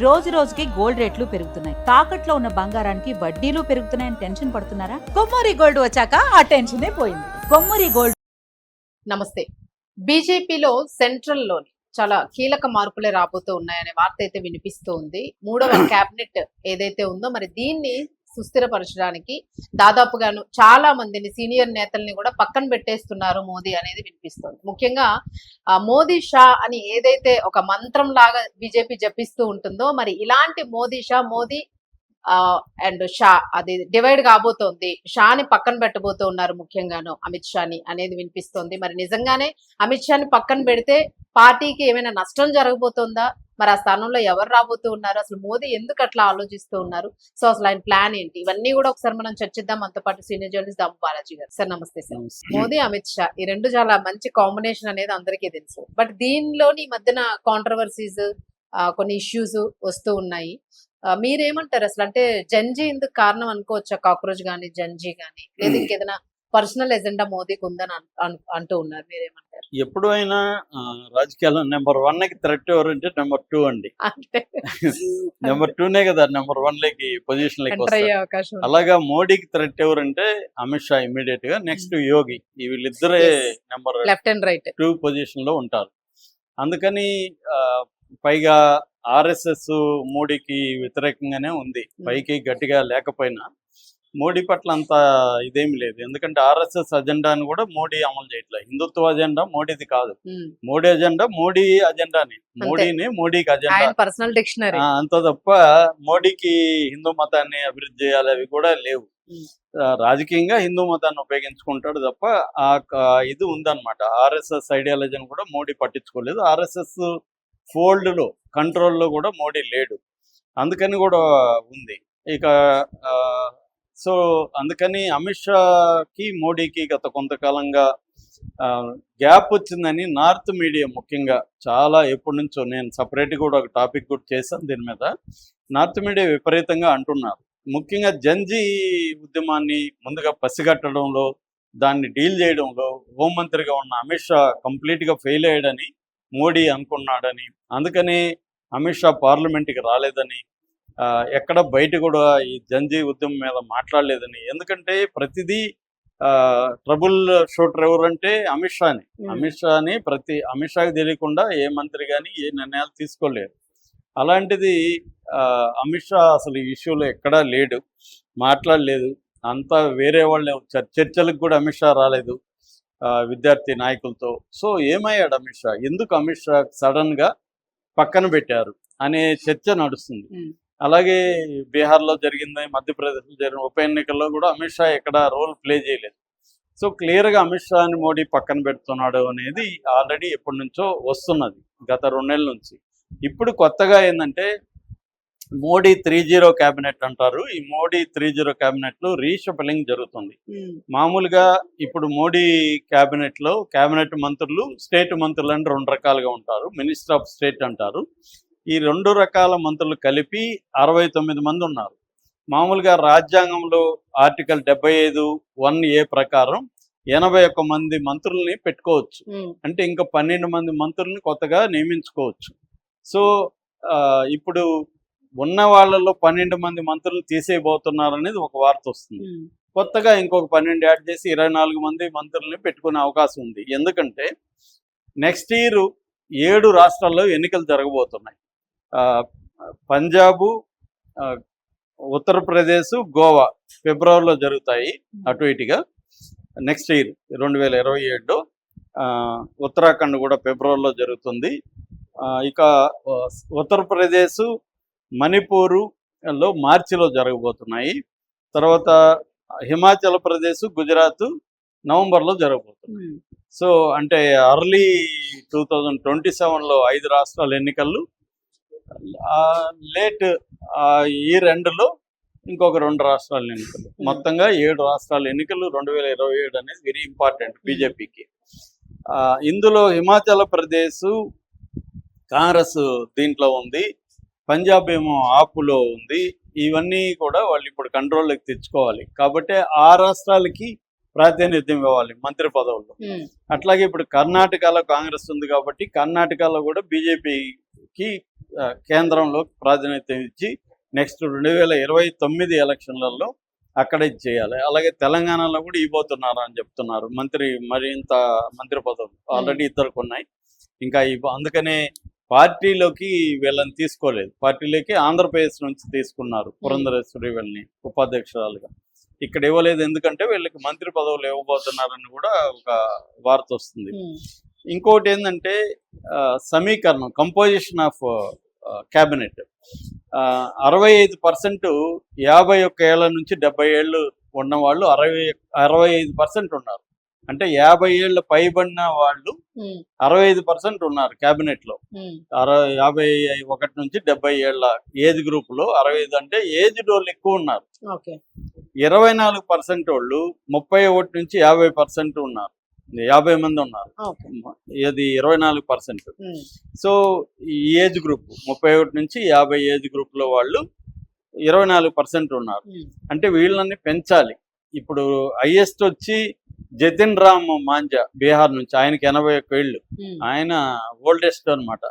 రోజు రోజుకి గోల్డ్ రేట్లు పెరుగుతున్నాయి. తాకట్లో ఉన్న బంగారానికి వడ్డీలు పెరుగుతున్నాయని టెన్షన్ పడుతున్నారా? కొమ్మూరి గోల్డ్ వచ్చాక ఆ టెన్షనే పోయింది. కొమ్మూరి గోల్డ్. నమస్తే. బీజేపీలో సెంట్రల్లోని చాలా కీలక మార్పులే రాబోతూ ఉన్నాయనే వార్త అయితే వినిపిస్తూ ఉంది. 3వ క్యాబినెట్ ఏదైతే ఉందో మరి దీన్ని సుస్థిరపరచడానికి దాదాపుగాను చాలా మందిని సీనియర్ నేతల్ని కూడా పక్కన పెట్టేస్తున్నారు మోదీ అనేది వినిపిస్తుంది. ముఖ్యంగా మోదీ షా అని ఏదైతే ఒక మంత్రం లాగా బీజేపీ జపిస్తూ ఉంటుందో మరి ఇలాంటి మోదీ షా మోదీ అండ్ షా అది డివైడ్ కాబోతోంది. షాని పక్కన పెట్టబోతూ ఉన్నారు ముఖ్యంగాను అమిత్ షాని అనేది వినిపిస్తోంది. మరి నిజంగానే అమిత్ షాని పక్కన పెడితే పార్టీకి ఏమైనా నష్టం జరగబోతోందా? మరి ఆ స్థానంలో ఎవరు రాబోతూ ఉన్నారు? అసలు మోదీ ఎందుకు అట్లా ఆలోచిస్తూ ఉన్నారు? సో అసలు ఆయన ప్లాన్ ఏంటి? ఇవన్నీ కూడా ఒకసారి మనం చర్చిద్దాం. మనతో పాటు సీనియర్ జర్నలిస్ట్ దాము బాలాజీ గారు. సార్ నమస్తే సార్. మోదీ అమిత్ షా ఈ రెండు చాలా మంచి కాంబినేషన్ అనేది అందరికీ తెలుసు. బట్ దీనిలోని ఈ మధ్యన కాంట్రవర్సీస్ కొన్ని ఇష్యూస్ వస్తూ ఉన్నాయి. మీరేమంటారు అసలు? అంటే జంజీ ఇందుకు కారణం అనుకోవచ్చా? కాక్రోచ్ గానీ జంజీ గానీ, లేదా ఇంకేదైనా పర్సనల్ ఎజెండా మోదీకి ఉందని అంటూ ఉన్నారు. మీరేమంటారు? ఎప్పుడు అయినా రాజకీయాల్లో నెంబర్ 1 కి థ్రెట్ ఎవరంటే నెంబర్ 2 అండి. అంటే నెంబర్ 2నే కదా నెంబర్ 1 లోకి పొజిషన్ లోకి ఎంటర్ అయ్యే వస్తారు. అవకాశం ఉంది. అలాగా మోడీకి థ్రెట్ ఎవరంటే అమిత్ షా ఇమ్మీడియట్ గా, నెక్స్ట్ యోగి. ఈ వీళ్ళిద్దరే Yes. Number left and right 2 position లో ఉంటారు. అందుకని పైగా ఆర్ఎస్ఎస్ మోడీకి వ్యతిరేకంగానే ఉంది. పైకి గట్టిగా లేకపోయినా మోడీ పట్ల అంత ఇదేమి లేదు. ఎందుకంటే ఆర్ఎస్ఎస్ అజెండాని కూడా మోడీ అమలు చేయట్లేదు. హిందుత్వ అజెండా మోడీది కాదు. మోడీ అజెండా మోడీ అజెండాని, మోడీని మోడీకి అజెండా ఆయన పర్సనల్ డిక్షనరీ. అంత తప్ప మోడీకి హిందూ మతాన్ని అభివృద్ధి చేయాలి అవి కూడా లేవు. రాజకీయంగా హిందూ మతాన్ని ఉపయోగించుకుంటాడు తప్ప ఇది ఉందన్నమాట. ఆర్ఎస్ఎస్ ఐడియాలజీని కూడా మోడీ పట్టించుకోలేదు. ఆర్ఎస్ఎస్ ఫోల్డ్ లో, కంట్రోల్లో కూడా మోడీ లేడు. అందుకని కూడా ఉంది. ఇక సో అందుకని అమిత్ షాకి మోడీకి గత కొంతకాలంగా గ్యాప్ వచ్చిందని నార్త్ మీడియా ముఖ్యంగా చాలా ఎప్పటి నుంచో, నేను సపరేట్గా కూడా ఒక టాపిక్ కూడా చేశాను దీని మీద, నార్త్ మీడియా విపరీతంగా అంటున్నారు. ముఖ్యంగా జంజీ ఉద్యమాన్ని ముందుగా పసిగట్టడంలో, దాన్ని డీల్ చేయడంలో హోంమంత్రిగా ఉన్న అమిత్ షా కంప్లీట్గా ఫెయిల్ అయ్యాడని మోడీ అనుకున్నాడని, అందుకని అమిత్ షా పార్లమెంట్కి రాలేదని, ఎక్కడ బయట కూడా ఈ జంజీ ఉద్యమం మీద మాట్లాడలేదని. ఎందుకంటే ప్రతిదీ ట్రబుల్ షూటర్ ఎవరంటే అమిత్ షాని. అమిత్ షాకి తెలియకుండా ఏ మంత్రి కానీ ఏ నిర్ణయాలు తీసుకోలేరు. అలాంటిది అమిత్ షా అసలు ఈ ఇష్యూలో ఎక్కడా లేడు, మాట్లాడలేదు. అంతా వేరే వాళ్ళే వచ్చారు. చర్చలకు కూడా అమిత్ షా రాలేదు విద్యార్థి నాయకులతో. సో ఏమయ్యాడు అమిత్ షా? ఎందుకు అమిత్ షా సడన్ గా పక్కన పెట్టారు అనే చర్చ నడుస్తుంది. అలాగే బీహార్లో జరిగింది, మధ్యప్రదేశ్లో జరిగిన ఉప ఎన్నికల్లో కూడా అమిత్ షా ఎక్కడ రోల్ ప్లే చేయలేదు. సో క్లియర్గా అమిత్ షాని మోడీ పక్కన పెడుతున్నాడు అనేది ఆల్రెడీ ఎప్పటి నుంచో వస్తున్నది, గత 2 నెలల నుంచి. ఇప్పుడు కొత్తగా ఏంటంటే మోడీ 3-0 క్యాబినెట్ అంటారు. ఈ మోడీ 3-0 క్యాబినెట్లో రీషఫలింగ్ జరుగుతుంది. మామూలుగా ఇప్పుడు మోడీ క్యాబినెట్లో క్యాబినెట్ మంత్రులు, స్టేట్ మంత్రులు అని 2 రకాలుగా ఉంటారు. మినిస్టర్ ఆఫ్ స్టేట్ అంటారు. ఈ 2 రకాల మంత్రులు కలిపి 69 మంది ఉన్నారు. మామూలుగా రాజ్యాంగంలో ఆర్టికల్ 75(1)A ప్రకారం 81 మంది మంత్రుల్ని పెట్టుకోవచ్చు. అంటే ఇంకా 12 మంది మంత్రుల్ని కొత్తగా నియమించుకోవచ్చు. సో ఇప్పుడు ఉన్న వాళ్ళలో 12 మంది మంత్రులు తీసేయబోతున్నారు అనేది ఒక వార్త వస్తుంది. కొత్తగా ఇంకొక 12 యాడ్ చేసి 24 మంది మంత్రుల్ని పెట్టుకునే అవకాశం ఉంది. ఎందుకంటే నెక్స్ట్ ఇయర్ 7 రాష్ట్రాల్లో ఎన్నికలు జరగబోతున్నాయి. పంజాబు, ఉత్తరప్రదేశ్, గోవా ఫిబ్రవరిలో జరుగుతాయి అటు ఇటుగా. నెక్స్ట్ ఇయర్ 2027 ఉత్తరాఖండ్ కూడా ఫిబ్రవరిలో జరుగుతుంది. ఇక ఉత్తరప్రదేశ్, మణిపూరులో మార్చిలో జరగబోతున్నాయి. తర్వాత హిమాచల్ ప్రదేశ్, గుజరాత్ నవంబర్లో జరగబోతున్నాయి. సో అంటే అర్లీ 2027లో 5 రాష్ట్రాల ఎన్నికలు, లేట్ ఇయర్ ఎండ్లో ఇంకొక 2 రాష్ట్రాల ఎన్నికలు. మొత్తంగా 7 రాష్ట్రాల ఎన్నికలు 2027 అనేది వెరీ ఇంపార్టెంట్ బీజేపీకి. ఇందులో హిమాచల్ ప్రదేశ్ కాంగ్రెస్ దీంట్లో ఉంది, పంజాబ్ ఏమో ఆపులో ఉంది. ఇవన్నీ కూడా వాళ్ళు ఇప్పుడు కంట్రోల్లోకి తెచ్చుకోవాలి. కాబట్టి ఆ రాష్ట్రాలకి ప్రాతినిధ్యం ఇవ్వాలి మంత్రి పదవుల్లో. అట్లాగే ఇప్పుడు కర్ణాటకలో కాంగ్రెస్ ఉంది కాబట్టి కర్ణాటకలో కూడా బీజేపీకి కేంద్రంలో ప్రాతినిధ్యం ఇచ్చి నెక్స్ట్ 2029 ఎలక్షన్లలో అక్కడ ఇది చేయాలి. అలాగే తెలంగాణలో కూడా ఇవ్వబోతున్నారు అని చెప్తున్నారు మరింత మంత్రి పదవులు ఆల్రెడీ ఇద్దరికి ఉన్నాయి. ఇంకా అందుకనే పార్టీలోకి వీళ్ళని తీసుకోలేదు. పార్టీలోకి ఆంధ్రప్రదేశ్ నుంచి తీసుకున్నారు పురంధరేశ్వరి వీళ్ళని ఉపాధ్యక్షురాలుగా. ఇక్కడ ఇవ్వలేదు ఎందుకంటే వీళ్ళకి మంత్రి పదవులు ఇవ్వబోతున్నారని కూడా ఒక వార్త వస్తుంది. ఇంకోటి ఏంటంటే సమీకరణం, కంపోజిషన్ ఆఫ్ క్యాబినెట్ 65% 51 ఏళ్ల నుంచి 70 ఏళ్ళు ఉన్నవాళ్ళు 65% ఉన్నారు. అంటే 50 ఏళ్ళు పైబడిన వాళ్ళు 65% ఉన్నారు క్యాబినెట్ లో. 51 నుంచి 70 ఏళ్ల ఏజ్ గ్రూప్ లో 65 అంటే ఏజ్ వాళ్ళు ఎక్కువ ఉన్నారు. 24% వాళ్ళు 31 నుంచి 50% ఉన్నారు, 50 మంది ఉన్నారు. ఇది 24%. సో ఈ ఏజ్ గ్రూప్ 31 నుంచి 50 ఏజ్ గ్రూప్ లో వాళ్ళు 24% ఉన్నారు. అంటే వీళ్ళని పెంచాలి. ఇప్పుడు హైయెస్ట్ వచ్చి జతిన్ రామ్ మాంజా బీహార్ నుంచి, ఆయనకి 81 ఏళ్ళు, ఆయన ఓల్డెస్ట్ అనమాట.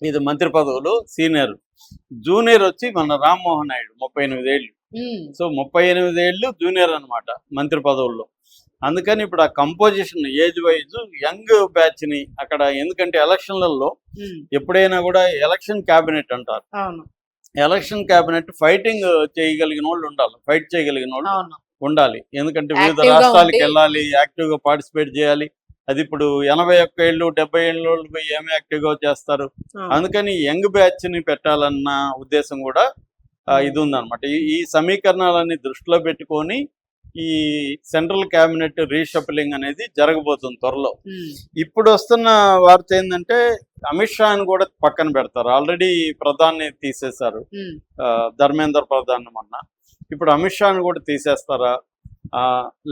ఇది మంత్రి పదవులు సీనియర్. జూనియర్ వచ్చి మన రామ్మోహన్ నాయుడు 38 ఏళ్ళు. సో 38 ఏళ్ళు జూనియర్ అనమాట మంత్రి పదవుల్లో. అందుకని ఇప్పుడు ఆ composition age wise young batch ని అక్కడ, ఎందుకంటే ఎలక్షన్లలో ఎప్పుడైనా కూడా ఎలక్షన్ క్యాబినెట్ అంటారు. ఎలక్షన్ క్యాబినెట్ ఫైటింగ్ చేయగలిగిన వాళ్ళు ఉండాలి, ఫైట్ చేయగలిగిన వాళ్ళు ఉండాలి. ఎందుకంటే వివిధ రాష్ట్రాలకు వెళ్ళాలి, యాక్టివ్ గా పార్టిసిపేట్ చేయాలి. అది ఇప్పుడు 81 ఏళ్ళు 70 ఏళ్ళ వాళ్ళు పోయి ఏమి యాక్టివ్ గా చేస్తారు. అందుకని యంగ్ బ్యాచ్ ని పెట్టాలన్న ఉద్దేశం కూడా ఇది ఉందన్నమాట. ఈ సమీకరణాలన్నీ దృష్టిలో పెట్టుకొని ఈ సెంట్రల్ క్యాబినెట్ రీషఫలింగ్ అనేది జరగబోతుంది త్వరలో. ఇప్పుడు వస్తున్న వార్త ఏంటంటే అమిత్ షాని కూడా పక్కన పెడతారు. ఆల్రెడీ ప్రధాని తీసేశారు, ధర్మేంద్ర ప్రధాన్ మొన్న. ఇప్పుడు అమిత్ షాని కూడా తీసేస్తారా,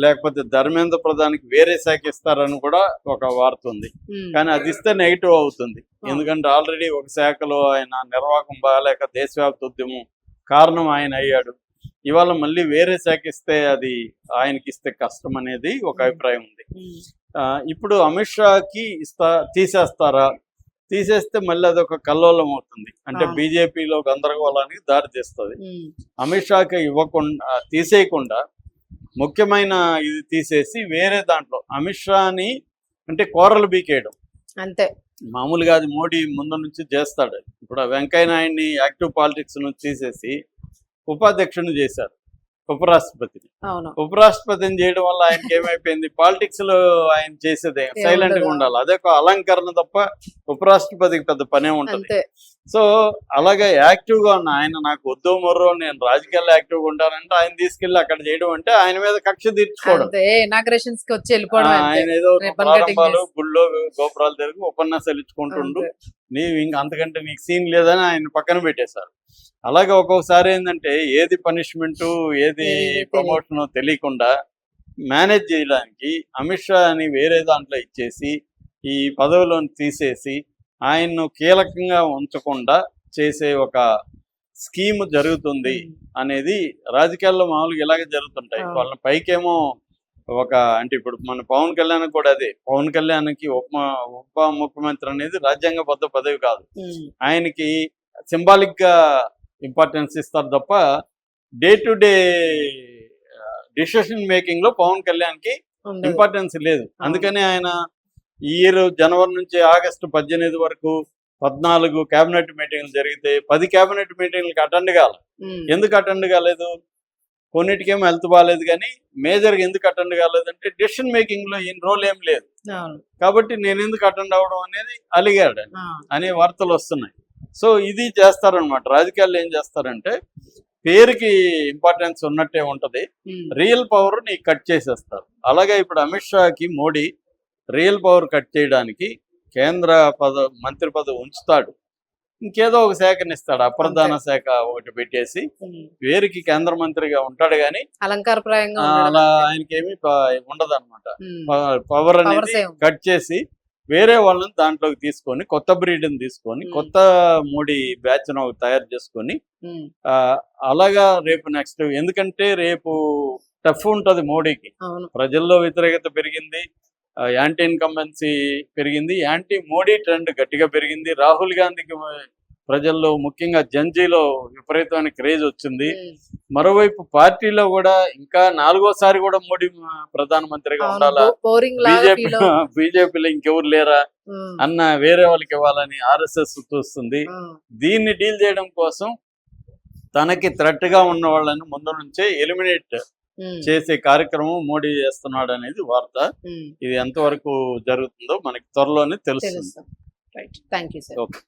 లేకపోతే ధర్మేంద్ర ప్రధానికి వేరే శాఖ ఇస్తారని కూడా ఒక వార్త ఉంది. కానీ అది ఇస్తే నెగిటివ్ అవుతుంది. ఎందుకంటే ఆల్రెడీ ఒక శాఖలో ఆయన నిర్వాహకం బాగాలేక దేశవ్యాప్త ఉద్యమం కారణం ఆయన అయ్యాడు. ఇవాళ మళ్ళీ వేరే శాఖ ఇస్తే అది ఆయనకి ఇస్తే కష్టం అనేది ఒక అభిప్రాయం ఉంది. ఇప్పుడు అమిత్ షాకి తీసేస్తారా, తీసేస్తే మళ్ళీ అదొక కల్లోలం అవుతుంది. అంటే బీజేపీలో గందరగోళానికి దారి తీస్తుంది. అమిత్ షాకి తీసేయకుండా ముఖ్యమైన ఇది తీసేసి వేరే దాంట్లో అమిత్ షాని అంటే కోరలు బీకేయడం అంతే. మామూలుగా అది మోడీ ముందు నుంచి చేస్తాడు. ఇప్పుడు వెంకయ్య నాయుడిని యాక్టివ్ పాలిటిక్స్ నుంచి తీసేసి ఉపాధ్యక్షుని చేశారు, ఉపరాష్ట్రపతిని. ఉపరాష్ట్రపతిని చేయడం వల్ల ఆయనకి ఏమైపోయింది, పాలిటిక్స్ లో ఆయన చేసేదే సైలెంట్ గా ఉండాలి, అదే ఒక అలంకరణ తప్ప ఉపరాష్ట్రపతికి పెద్ద పనే ఉంటుంది. సో అలాగే యాక్టివ్ గా ఉన్న ఆయన, నాకు వద్దు మొర్రో నేను రాజకీయాల్లో యాక్టివ్ గా ఉంటానంటే ఆయన తీసుకెళ్లి అక్కడ చేయడం అంటే ఆయన మీద కక్ష తీర్చుకోవడం. ఆయన ఏదో ప్రారంభాలు గుళ్ళో గోపురాలు తిరిగి ఉపన్యాసాలు ఇచ్చుకుంటుండు, నీవు ఇంక అంతకంటే నీకు సీన్ లేదని ఆయన పక్కన పెట్టేశారు. అలాగే ఒక్కొక్కసారి ఏంటంటే ఏది పనిష్మెంట్ ఏది ప్రమోషన్ తెలియకుండా మేనేజ్ చేయడానికి అమిత్ షా అని వేరే దాంట్లో ఇచ్చేసి ఈ పదవిలోని తీసేసి ఆయన్ను కీలకంగా ఉంచకుండా చేసే ఒక స్కీమ్ జరుగుతుంది అనేది రాజకీయాల్లో మామూలుగా ఇలాగే జరుగుతుంటాయి. వాళ్ళ పైకేమో ఒక అంటే ఇప్పుడు మన పవన్ కళ్యాణ్ కూడా అదే, పవన్ కళ్యాణ్కి ఉప ముఖ్యమంత్రి అనేది రాజ్యాంగబద్ధ పదవి కాదు. ఆయనకి సింబాలిక్ గా ఇంపార్టెన్స్ ఇస్తారు తప్ప day to day decision making లో పవన్ కళ్యాణ్ కి ఇంపార్టెన్స్ లేదు. అందుకని ఆయన ఈ ఇయర్ జనవరి నుంచి ఆగస్టు 18 వరకు 14 కేబినెట్ మీటింగ్లు జరిగితే 10 కేబినెట్ మీటింగ్లకి అటెండ్ కాలేదు. ఎందుకు అటెండ్ కాలేదు? కొన్నిటికేమో హెల్త్ బాగాలేదు, కానీ మేజర్గా ఎందుకు అటెండ్ కాలేదంటే డెసిషన్ మేకింగ్ లో ఈయన రోల్ ఏం లేదు కాబట్టి నేను ఎందుకు అటెండ్ అవ్వడం అనేది అలిగాడు అనే వార్తలు వస్తున్నాయి. సో ఇది చేస్తారనమాట. రాజకీయాల్లో ఏం చేస్తారంటే పేరుకి ఇంపార్టెన్స్ ఉన్నట్టే ఉంటది, రియల్ పవర్ ని కట్ చేసేస్తారు. అలాగే ఇప్పుడు అమిత్ షాకి మోడీ రియల్ పవర్ కట్ చేయడానికి కేంద్ర మంత్రి పదవి ఉంచుతాడు, ఇంకేదో ఒక శాఖని ఇస్తాడు, అప్రధాన శాఖ ఒకటి పెట్టేసి వేరికి కేంద్ర మంత్రిగా ఉంటాడు. కానీ అలంకారప్రాయంగా అలా ఆయనకి ఏమి ఉండదు అనమాట. పవర్ అనేది కట్ చేసి వేరే వాళ్ళని దాంట్లోకి తీసుకొని కొత్త బ్రీడ్ని తీసుకొని కొత్త మోడీ బ్యాచ్ తయారు చేసుకొని అలాగా రేపు నెక్స్ట్, ఎందుకంటే రేపు టఫ్ ఉంటది మోడీకి. ప్రజల్లో వ్యతిరేకత పెరిగింది, యాంటీ ఇన్కంబెన్సీ పెరిగింది, యాంటీ మోడీ ట్రెండ్ గట్టిగా పెరిగింది. రాహుల్ గాంధీకి ప్రజల్లో ముఖ్యంగా జంజీలో విపరీతమైన క్రేజ్ వచ్చింది. ఉమ్, మరోవైపు పార్టీలో కూడా ఇంకా 4వ సారి కూడా మోడీ ప్రధానమంత్రిగా అవును, ఉండాలా, బోరింగ్ లాగా బీజేపీ feel అవుతుంది. బీజేపీలో ఇంకెవరు లేరా ఉమ్, అన్న వేరే వాళ్ళకి ఇవ్వాలని ఆర్ఎస్ఎస్ చూస్తుంది. ఉమ్, దీన్ని డీల్ చేయడం కోసం తనకి థ్రెట్ గా ఉన్న వాళ్ళని ముందు నుంచే ఎలిమినేట్ ఉమ్, చేసే కార్యక్రమం మోడీ చేస్తున్నాడు అనేది వార్త. ఉమ్, ఇది ఎంతవరకు జరుగుతుందో మనకి త్వరలోనే తెలుస్తుంది. తెలుస్తుంది. Right, thank you sir. Okay.